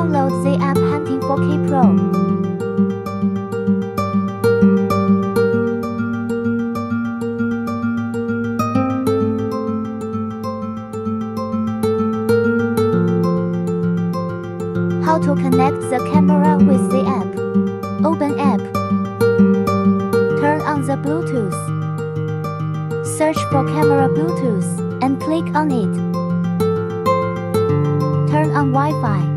download the app Hunting 4K Pro. How to connect the camera with the app. Open app. Turn on the Bluetooth. Search for camera Bluetooth and click on it. Turn on Wi-Fi.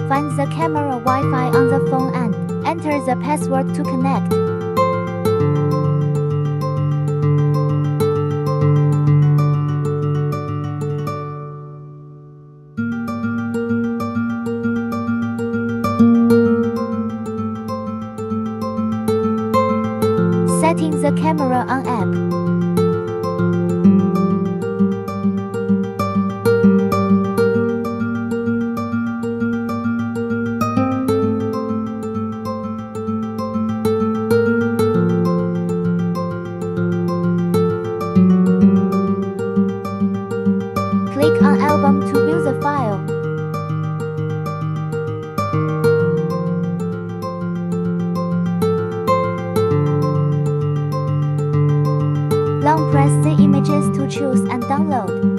Find the camera Wi-Fi on the phone and enter the password to connect. Setting the camera on app. Click on album to view the file. Long press the images to choose and download.